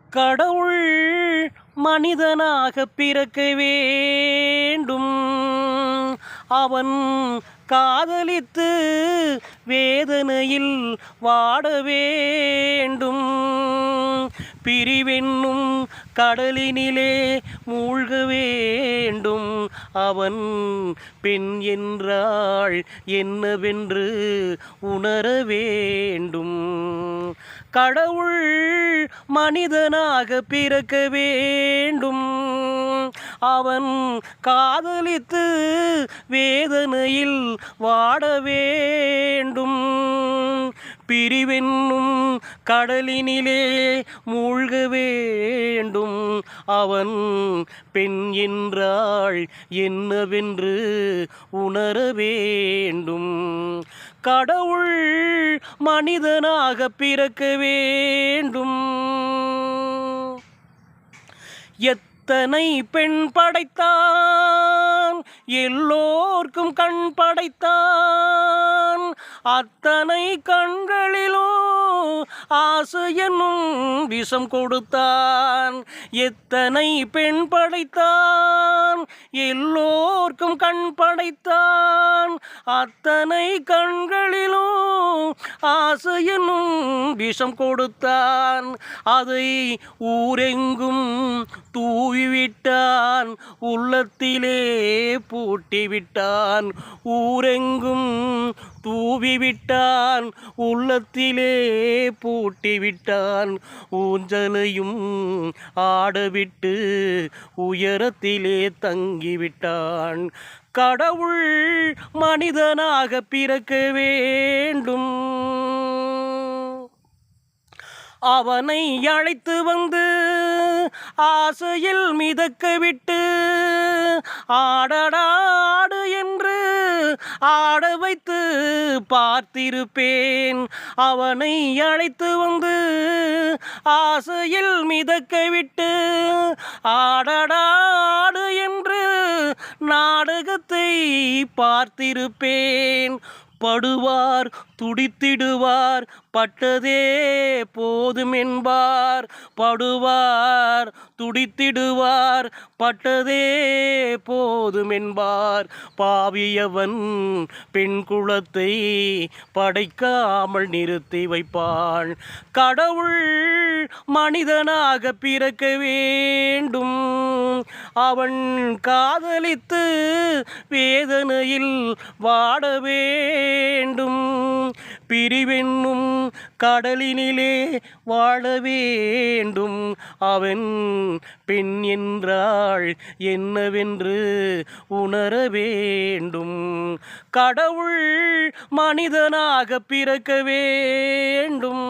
கடவுள் மனிதனாக பிறக்க வேண்டும். அவன் காதலித்து வேதனையில் வாட வேண்டும். பிரிவென்னும் கடலினிலே மூழ்க வேண்டும். அவன் பெண் என்றாள் என்னவென்று உணர வேண்டும். கடவுள் மனிதனாக பிறக்க வேண்டும். அவன் காதலித்து வேதனையில் வாட வேண்டும். பிரிவென்னும் கடலினிலே மூழ்க வேண்டும். அவன் பெண் என்றாள் என்னவென்று உணர வேண்டும். கடவுள் மனிதனாக பிறக்க வேண்டும். எத்தனை பெண் படைத்தான், எல்லோர்க்கும் கண் படைத்தான். அத்தனை கண்களிலோ ஆசை என்னும் விஷம் கொடுத்தான். எத்தனை பெண் படைத்தான், எல்லோர்க்கும் கண் படைத்தான். அத்தனை கண்களிலோ ஆசை என்னும் விஷம் கொடுத்தான். அதை ஊரெங்கும் தூவிவிட்டான், உள்ளத்திலே பூட்டிவிட்டான். ஊரெங்கும் தூவிவிட்டான், உள்ளத்திலே பூட்டிவிட்டான். ஊஞ்சலையும் ஆடவிட்டு உயரத்திலே தங்கிவிட்டான். கடவுள் மனிதனாக பிறக்க வேண்டும். அவனை அழைத்து வந்து ஆசையில் மிதக்க விட்டு ஆடடாடு என்று ஆட வைத்து பார்த்திருப்பேன். அவனை அழைத்து வந்து ஆசையில் மிதக்க விட்டு ஆடடாடு என்று நாடகத்தை பார்த்திருப்பேன். படுவார் துடித்திடுவார், பட்டதே போதும் என்பார். படுவார் துடித்திடுவார், பட்டதே போதும் என்பார். பாவியவன் பெண் குலத்தை படைக்காமல் நிறுத்தி வைப்பான். கடவுள் மனிதனாக பிறக்க வேண்டும். அவன் காதலித்து வேதனையில் வாட வேண்டும். பிரிவென்னும் கடலினிலே வாழ வேண்டும். அவன் பெண் என்றாள் என்னவென்று உணர வேண்டும். கடவுள் மனிதனாக பிறக்க வேண்டும்.